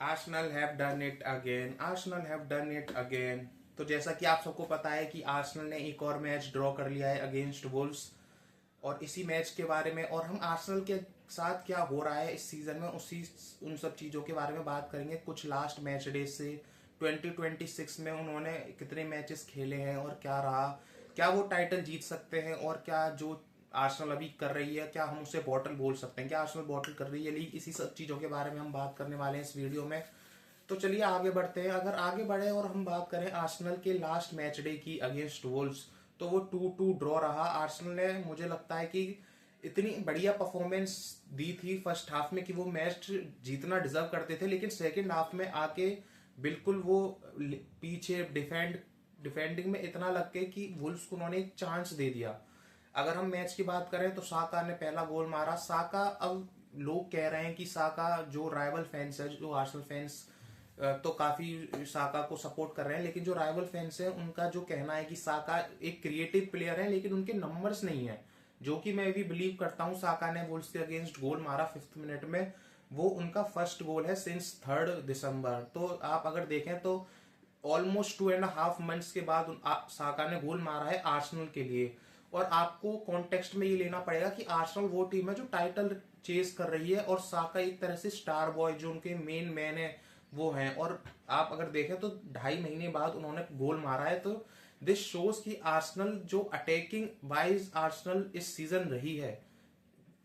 Arsenal have done it again, Arsenal have done it again. तो जैसा कि आप सबको पता है कि आर्सेनल ने एक और मैच ड्रॉ कर लिया है अगेंस्ट वुल्व्स। और इसी मैच के बारे में और हम आर्सेनल के साथ क्या हो रहा है इस सीजन में उसी उन सब चीज़ों के बारे में बात करेंगे। कुछ लास्ट मैच डे से 2026 में उन्होंने कितने मैचेस खेले हैं और क्या रहा, क्या वो टाइटल जीत सकते हैं, और क्या जो आर्सेनल अभी कर रही है क्या हम उसे बॉटल बोल सकते हैं, क्या आर्सेनल बॉटल कर रही है लीग, इसी सब चीज़ों के बारे में हम बात करने वाले हैं इस वीडियो में। तो चलिए आगे बढ़ते हैं। अगर आगे बढ़े और हम बात करें आर्सेनल के लास्ट मैच डे की अगेंस्ट वुल्व्स, तो वो 2-2 ड्रॉ रहा। आर्सेनल ने मुझे लगता है कि इतनी बढ़िया परफॉर्मेंस दी थी फर्स्ट हाफ में कि वो मैच जीतना डिजर्व करते थे, लेकिन सेकेंड हाफ में आके बिल्कुल वो पीछे डिफेंडिंग में इतना लग गए कि वुल्व्स को उन्होंने एक चांस दे दिया। अगर हम मैच की बात करें तो साका ने पहला गोल मारा। साका, अब लोग कह रहे हैं कि साका, जो राइवल फैंस है, जो आर्सेनल फैंस तो काफी साका को सपोर्ट कर रहे हैं, लेकिन जो राइवल फैंस हैं उनका जो कहना है कि साका एक क्रिएटिव प्लेयर है लेकिन उनके नंबर्स नहीं है, जो कि मैं भी बिलीव करता हूं। साका ने वुल्व्स के अगेंस्ट गोल मारा 5th मिनट में, वो उनका फर्स्ट गोल है सिंस 3 दिसंबर। तो आप अगर देखें तो ऑलमोस्ट 2.5 मंथ्स के बाद साका ने गोल मारा है आर्सेनल के लिए। और आपको कॉन्टेक्स्ट में ये लेना पड़ेगा कि आर्सेनल वो टीम है जो टाइटल चेस कर रही है, और साका एक तरह से स्टार बॉय, जो उनके मेन मैन है, वो हैं। और आप अगर देखें तो 2.5 महीने बाद उन्होंने गोल मारा है। तो दिस शोज कि आर्सेनल जो अटैकिंग वाइज आर्सेनल इस सीजन रही है,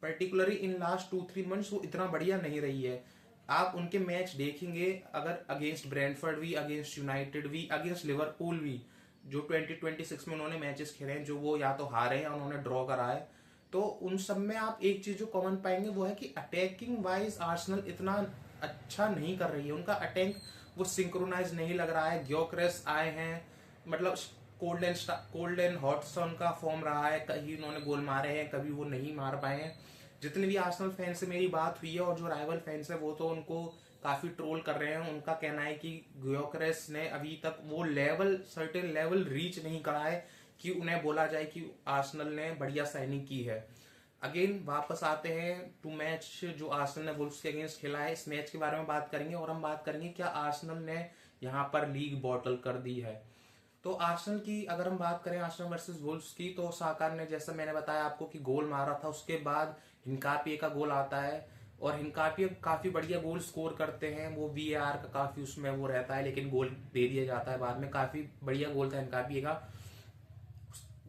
पर्टिकुलरली इन लास्ट 2-3 मंथ्स, वो इतना बढ़िया नहीं रही है। आप उनके मैच देखेंगे, अगर अगेंस्ट ब्रेंटफोर्ड भी, अगेंस्ट यूनाइटेड भी, अगेंस्ट लिवरपूल भी, जो 2026 में उन्होंने मैचेस खेले हैं, जो वो या तो हारे हैं या उन्होंने ड्रॉ करा है, तो उन सब में आप एक चीज जो कॉमन पाएंगे वो है कि अटैकिंग वाइज आर्सेनल इतना अच्छा नहीं कर रही है। उनका अटैक वो सिंक्रोनाइज नहीं लग रहा है। ग्योकरेस आए हैं, मतलब कोल्ड एंड हॉट सा उनका फॉर्म रहा है, कहीं उन्होंने गोल मारे हैं, कभी वो नहीं मार पाए हैं। जितने भी आर्सेनल फैंस से मेरी बात हुई है, और जो राइवल फैंस है वो तो उनको काफी ट्रोल कर रहे हैं। उनका कहना है कि ग्योकरेस ने अभी तक वो लेवल, सर्टेन लेवल रीच नहीं करा है कि उन्हें बोला जाए कि आर्सेनल ने बढ़िया साइनिंग की है। अगेन वापस आते हैं टू मैच जो आर्सेनल ने वुल्व्स के अगेंस्ट खेला है। इस मैच के बारे में बात करेंगे और हम बात करेंगे क्या आर्सेनल ने यहाँ पर लीग बॉटल कर दी है। तो आर्सेनल की अगर हम बात करें, आर्सेनल वर्सेस वुल्व्स की, तो साका ने, जैसा मैंने बताया आपको, कि गोल मारा था। उसके बाद हिनकापिए का गोल आता है, और हिनकापिए काफी बढ़िया गोल स्कोर करते हैं। वो वीएआर का काफी उसमें वो रहता है, लेकिन गोल दे दिया जाता है बाद में। काफी बढ़िया गोल था हिनकापिए का।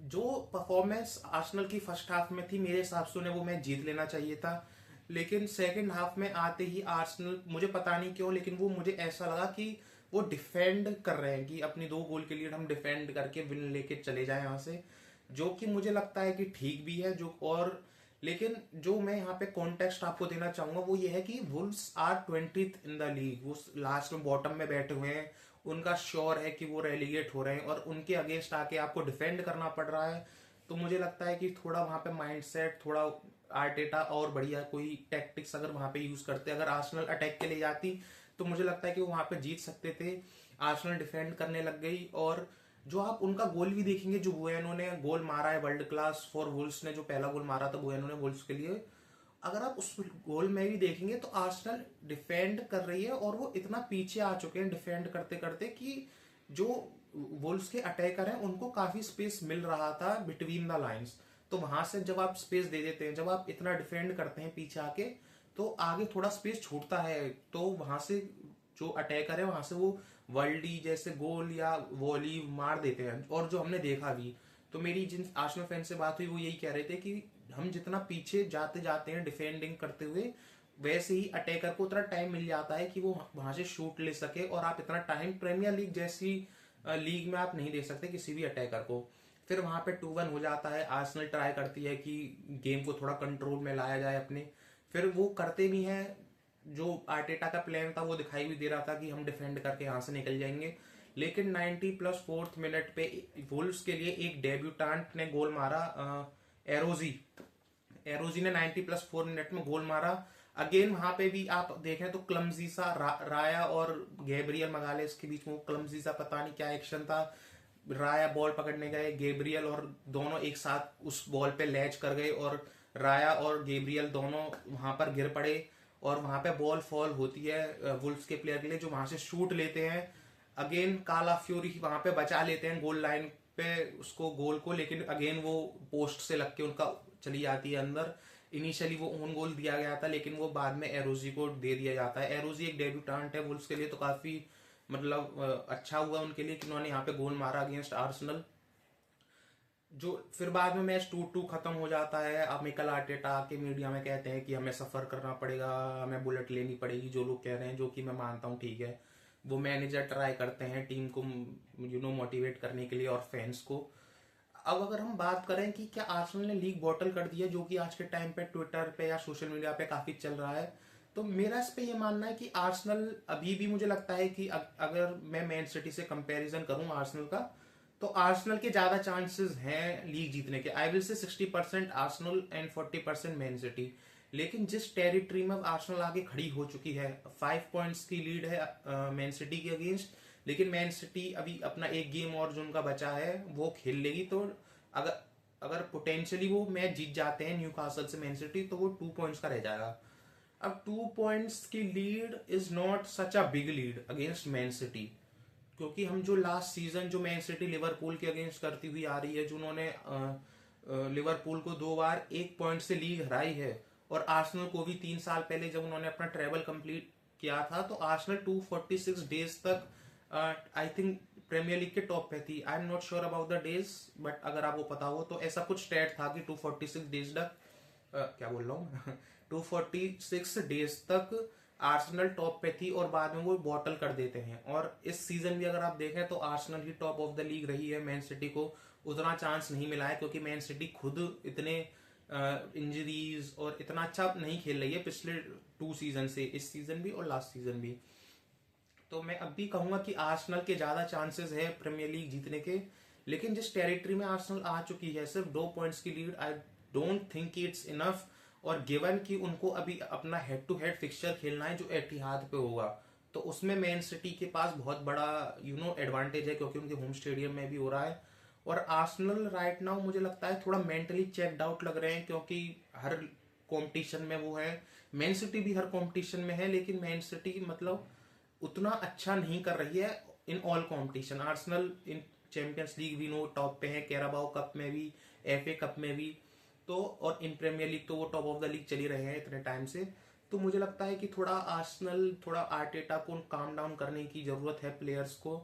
जो परफॉर्मेंस आर्सेनल की फर्स्ट हाफ में थी, मेरे हिसाब से उन्हें वो मैच जीत लेना चाहिए था। लेकिन सेकंड हाफ में आते ही आर्सेनल, मुझे पता नहीं क्यों, लेकिन वो मुझे ऐसा लगा कि वो डिफेंड कर रहे हैं कि अपनी 2 गोल के लिए हम डिफेंड करके विन लेके चले जाएं यहाँ से, जो कि मुझे लगता है कि ठीक भी है। जो और लेकिन जो मैं यहाँ पे कॉन्टेक्स्ट आपको देना चाहूंगा वो ये है कि wolves are 20th in the league, वो लास्ट में बॉटम में बैठे हुए हैं। उनका श्योर है कि वो रेलीगेट हो रहे हैं, और उनके अगेंस्ट आके आपको डिफेंड करना पड़ रहा है। तो मुझे लगता है कि थोड़ा वहां पे माइंडसेट, थोड़ा आर्टेटा और बढ़िया कोई टैक्टिक्स अगर वहां पे यूज करते, अगर आर्सेनल अटैक के लिए जाती, तो मुझे लगता है कि वो वहां पे जीत सकते थे। आर्सेनल डिफेंड करने लग गई। और जो आप उनका गोल भी देखेंगे, जो बुएनो ने गोल मारा है, वर्ल्ड क्लास फॉर वुल्व्स ने जो पहला गोल मारा था बुएनो ने वुल्व्स के लिए, अगर आप उस गोल में भी देखेंगे तो आर्सेनल डिफेंड कर रही है, और वो इतना पीछे आ चुके हैं डिफेंड करते करते कि जो वुल्व्स के अटैकर हैं उनको काफी स्पेस मिल रहा था बिटवीन द लाइंस। तो वहां से जब आप स्पेस दे देते हैं, जब आप इतना डिफेंड करते हैं पीछे आके, तो आगे थोड़ा स्पेस छूटता है, तो वहां से जो अटैकर है वहां से वो वर्ल्डी जैसे गोल या वॉली मार देते हैं। और जो हमने देखा भी, तो मेरी जिन आर्सेनल फैन से बात हुई वो यही कह रहे थे कि हम जितना पीछे जाते जाते हैं डिफेंडिंग करते हुए, वैसे ही अटैकर को उतना टाइम मिल जाता है कि वो वहां से शूट ले सके। और आप इतना टाइम प्रीमियर लीग जैसी लीग में आप नहीं दे सकते किसी भी अटैकर को। फिर वहां पे 2-1 हो जाता है। आर्सेनल ट्राई करती है कि गेम को थोड़ा कंट्रोल में लाया जाए अपने, फिर वो करते भी हैं। जो आर्टेटा का प्लान था वो दिखाई भी दे रहा था कि हम डिफेंड करके यहाँ से निकल जाएंगे। लेकिन 90+4th मिनट पे वुल्व्स के लिए एक डेब्यूटांट ने गोल मारा, एरोजी। एरोजी ने 90+4 मिनट में गोल मारा। अगेन वहां पे भी आप देखें तो क्लमजी सा राया और गैब्रियल मगालेस के बीच में वो क्लमजी सा पता नहीं क्या एक्शन था। राया बॉल पकड़ने गए, गैब्रियल और दोनों एक साथ उस बॉल पे लैच कर गए, और राया और गैब्रियल दोनों वहां पर गिर पड़े। और वहां पे बॉल फॉल होती है वुल्फ्स के प्लेयर के लिए, जो वहां से शूट लेते हैं। अगेन काला फ्यूरी वहां पे बचा लेते हैं गोल लाइन पे उसको, गोल को, लेकिन अगेन वो पोस्ट से लग के उनका चली जाती है अंदर। इनिशियली वो ओन गोल दिया गया था, लेकिन वो बाद में एरोजी को दे दिया जाता है। एरोजी एक डेब्यूटेंट है वुल्फ्स के लिए, तो काफी मतलब अच्छा हुआ उनके लिए कि उन्होंने यहाँ पे गोल मारा अगेंस्ट आर्सेनल। जो फिर बाद में मैच 2-2 खत्म हो जाता है। अब मिकेल आर्टेटा आके मीडिया में कहते हैं कि हमें सफर करना पड़ेगा, हमें बुलेट लेनी पड़ेगी, जो लोग कह रहे हैं, जो कि मैं मानता हूँ ठीक है। वो मैनेजर ट्राई करते हैं टीम को मोटिवेट करने के लिए और फैंस को। अब अगर हम बात करें कि क्या आर्सेनल ने लीग बॉटल कर दी है, जो कि आज के टाइम पे ट्विटर पे या सोशल मीडिया पे काफी चल रहा है, तो मेरा इस पे ये मानना है कि आर्सेनल अभी भी, मुझे लगता है कि अगर मैं मैन सिटी से कंपैरिजन करूं आर्सेनल का, तो आर्सेनल के ज्यादा चांसेस हैं लीग जीतने के। I will say 60% Arsenal and 40% man city. लेकिन जिस टेरिटरी में आर्सेनल आगे खड़ी हो चुकी है, 5 पॉइंट्स की लीड है मैन सिटी के अगेंस्ट, लेकिन मैन सिटी अभी अपना एक गेम और जो उनका बचा है वो खेल लेगी। तो अगर अगर पोटेंशियली वो मैच जीत जाते हैं न्यूकासल से मैन सिटी, तो वो 2 पॉइंट्स का रह जाएगा। अब 2 पॉइंट्स की lead is not such a big lead against man city, क्योंकि हम जो लास्ट सीजन जो मैन सिटी लिवरपूल के अगेंस्ट करती हुई आ रही है, जो उन्होंने लिवरपूल को 2 बार 1 पॉइंट से लीग हराई है, और आर्सेनल को भी 3 साल पहले जब उन्होंने अपना ट्रेवल कंप्लीट किया था, तो आर्सेनल 246 डेज तक आई थिंक प्रीमियर लीग के टॉप पे थी। I am not sure about the days, but अगर आपको पता हो तो ऐसा कुछ स्टेट था कि 246 डेज तक क्या बोल रहा हूँ 246 डेज तक आर्सेनल टॉप पे थी, और बाद में वो बॉटल कर देते हैं। और इस सीजन भी अगर आप देखें तो Arsenal he top of the league रही है, मैन सिटी को उतना चांस नहीं मिला है, क्योंकि मैन सिटी खुद इतने इंजरीज और इतना अच्छा नहीं खेल रही है पिछले 2 सीजन से, इस सीजन भी और लास्ट सीजन भी। तो मैं अब भी कहूंगा कि आर्सेनल के ज्यादा चांसेस है प्रीमियर लीग जीतने के। लेकिन जिस टेरिटरी में आर्सेनल आ चुकी है, सिर्फ 2 पॉइंट्स की lead, I don't think it's enough. और गिवन कि उनको अभी अपना हेड टू हेड फिक्सचर खेलना है जो एटिहाद पे होगा, तो उसमें मैन सिटी के पास बहुत बड़ा एडवांटेज है, क्योंकि उनके होम स्टेडियम में भी हो रहा है। और आर्सेनल राइट नाउ मुझे लगता है थोड़ा मेंटली चेकड आउट लग रहे हैं, क्योंकि हर कंपटीशन में वो है। मैन सिटी भी हर कंपटीशन में है, लेकिन मैन सिटी मतलब उतना अच्छा नहीं कर रही है in all competition. Arsenal in champions league भी नो टॉप पे है, कैराबाओ कप में भी, एफए कप में भी, तो और इन प्रीमियर लीग तो वो टॉप ऑफ द लीग चली रहे हैं इतने टाइम से। तो मुझे लगता है कि थोड़ा आर्सेनल, थोड़ा आर्टेटा को काम डाउन करने की जरूरत है प्लेयर्स को।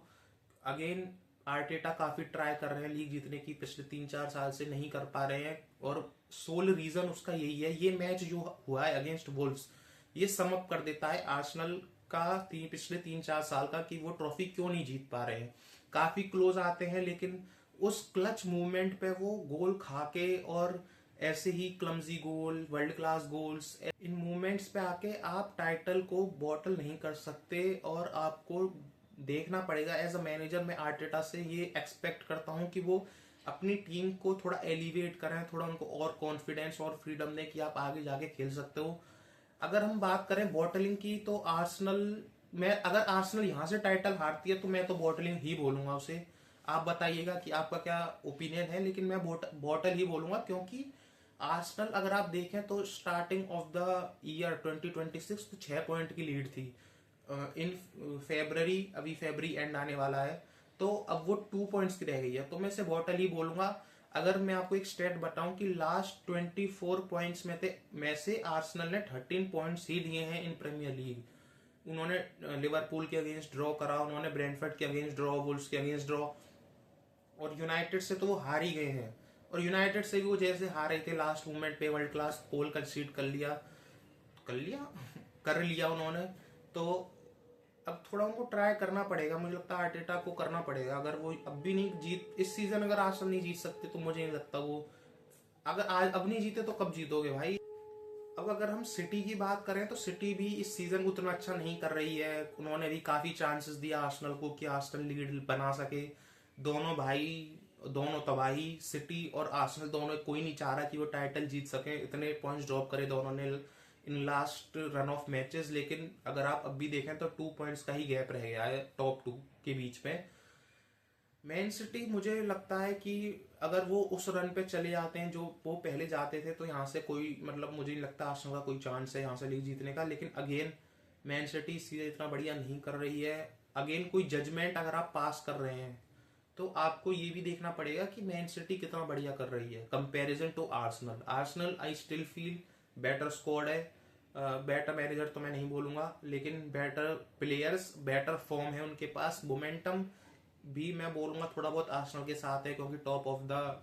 अगेन आर्टेटा काफी ट्राई कर रहे हैं लीग जीतने की, पिछले 3-4 साल से नहीं कर पा रहे हैं, और सोल रीजन उसका यही है। ये मैच जो हुआ है अगेंस्ट वुल्व्स, ये सम अप कर देता है आर्सेनल का पिछले 3-4 साल का, कि वो ट्रॉफी क्यों नहीं जीत पा रहे हैं। काफी क्लोज आते हैं, लेकिन उस क्लच मूवमेंट पे वो गोल खा के, और ऐसे ही क्लमजी गोल, वर्ल्ड क्लास गोल्स, इन मूवमेंट्स पे आके आप टाइटल को बॉटल नहीं कर सकते। और आपको देखना पड़ेगा एज अ मैनेजर, मैं आर्टेटा से ये एक्सपेक्ट करता हूँ कि वो अपनी टीम को थोड़ा एलिवेट करें, थोड़ा उनको और कॉन्फिडेंस और फ्रीडम दें कि आप आगे जाके खेल सकते हो। अगर हम बात करें बॉटलिंग की, तो आर्सेनल, मैं अगर आर्सेनल यहाँ से टाइटल हारती है तो मैं तो बॉटलिंग ही बोलूंगा उसे। आप बताइएगा कि आपका क्या ओपिनियन है, लेकिन मैं बॉटल ही बोलूंगा, क्योंकि आर्सेनल अगर आप देखें तो स्टार्टिंग ऑफ द ईयर 2026 तो 6 पॉइंट की लीड थी। इन फेब्रवरी, अभी फेब्रवरी एंड आने वाला है, तो अब वो 2 पॉइंट्स की रह गई है, तो मैं इसे बॉटल ही बोलूंगा। अगर मैं आपको एक स्टेट बताऊं कि लास्ट 24 पॉइंट्स में से आर्सेनल ने 13 पॉइंट्स ही लिए हैं इन प्रीमियर लीग। उन्होंने लिवरपूल के अगेंस्ट ड्रॉ करा, उन्होंने ब्रेंटफोर्ड के अगेंस्ट ड्रॉ, वुल्व्स के अगेंस्ट ड्रॉ, और यूनाइटेड से तो वो हार ही गए हैं। और यूनाइटेड से भी वो जैसे हार रहे थे लास्ट मोमेंट पे, वर्ल्ड क्लास गोल कंसीड कर लिया कर लिया उन्होंने। तो अब थोड़ा उनको ट्राई करना पड़ेगा, मुझे लगता है आर्टेटा को करना पड़ेगा। अगर वो अब भी नहीं जीत, इस सीजन अगर आर्सेनल नहीं जीत सकते, तो मुझे नहीं लगता वो, अगर आज अब नहीं जीते तो कब जीतोगे भाई। अब अगर हम सिटी की बात करें, तो सिटी भी इस सीजन उतना अच्छा नहीं कर रही है। उन्होंने भी काफी चांसेस दिया आर्सेनल को कि आर्सेनल लीड बना सके। दोनों भाई, दोनों तबाही, सिटी और आर्सेनल दोनों, कोई नहीं चाह रहा कि वो टाइटल जीत सके। इतने पॉइंट्स ड्रॉप करे दोनों ने in last run of matches, लेकिन अगर आप अब भी देखें तो 2 पॉइंट्स का ही गैप रह गया है टॉप 2 के बीच में। मैन सिटी मुझे लगता है कि अगर वो उस रन पे चले जाते हैं जो वो पहले जाते थे, तो यहाँ से कोई मतलब मुझे नहीं लगता आर्सेनल का कोई चांस है यहाँ से लीग जीतने का। लेकिन अगेन मैन सिटी सीरीज इतना बढ़िया नहीं कर रही है। अगेन कोई जजमेंट अगर आप पास कर रहे हैं तो आपको ये भी देखना पड़ेगा कि मैन सिटी कितना बढ़िया कर रही है comparison to Arsenal. Arsenal I still feel better squad है, बेटर मैनेजर तो मैं नहीं बोलूंगा, लेकिन बेटर प्लेयर्स, बेटर फॉर्म है उनके पास। मोमेंटम भी मैं बोलूंगा थोड़ा बहुत आर्सेनल के साथ है, क्योंकि टॉप ऑफ द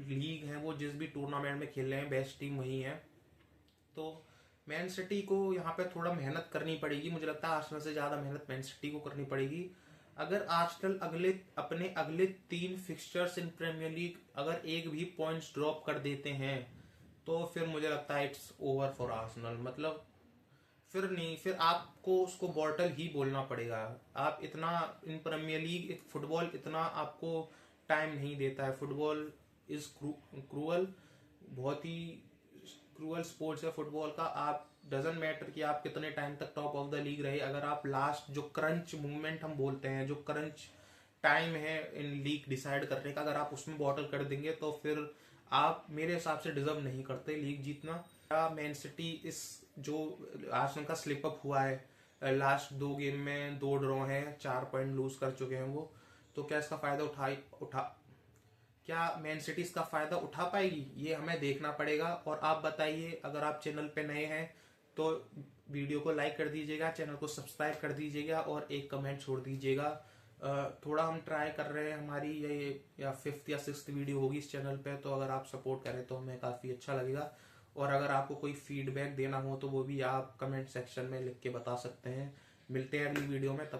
लीग है वो, जिस भी टूर्नामेंट में खेल रहे हैं बेस्ट टीम वही है। तो मैन सिटी को यहाँ पे थोड़ा मेहनत करनी पड़ेगी, मुझे लगता है आर्सेनल से ज्यादा मेहनत मैन सिटी को करनी पड़ेगी। अगर आर्सेनल अपने अगले 3 फिक्सचर्स इन प्रीमियर लीग अगर एक भी पॉइंट्स ड्रॉप कर देते हैं तो फिर मुझे लगता है इट्स ओवर फॉर आर्सेनल। मतलब फिर नहीं, फिर आपको उसको बॉटल ही बोलना पड़ेगा। आप इतना इन प्रीमियर लीग फुटबॉल इतना आपको टाइम नहीं देता है। फुटबॉल इज क्रूअल, बहुत ही क्रूअल स्पोर्ट्स है फुटबॉल का। आप डजंट मैटर कि आप कितने टाइम तक टॉप ऑफ द लीग रहे, अगर आप लास्ट जो क्रंच मूवमेंट हम बोलते हैं, जो क्रंच टाइम है इन लीग डिसाइड करने का, अगर आप उसमें बॉटल कर देंगे तो फिर आप मेरे हिसाब से डिजर्व नहीं करते लीग जीतना। मैन सिटी इस जो आर्सेनल का स्लिप अप हुआ है लास्ट 2 गेम में, 2 ड्रॉ हैं, 4 पॉइंट लूज कर चुके हैं वो, तो क्या इसका फायदा क्या मैन सिटी इसका फायदा उठा पाएगी, ये हमें देखना पड़ेगा। और आप बताइए, अगर आप चैनल पे नए हैं तो वीडियो को लाइक कर दीजिएगा, चैनल को सब्सक्राइब कर दीजिएगा और एक कमेंट छोड़ दीजिएगा। थोड़ा हम ट्राई कर रहे हैं, हमारी ये या 5th या 6th वीडियो होगी इस चैनल पे, तो अगर आप सपोर्ट करें तो हमें काफ़ी अच्छा लगेगा। और अगर आपको कोई फीडबैक देना हो तो वो भी आप कमेंट सेक्शन में लिख के बता सकते हैं। मिलते हैं अगली वीडियो में, तब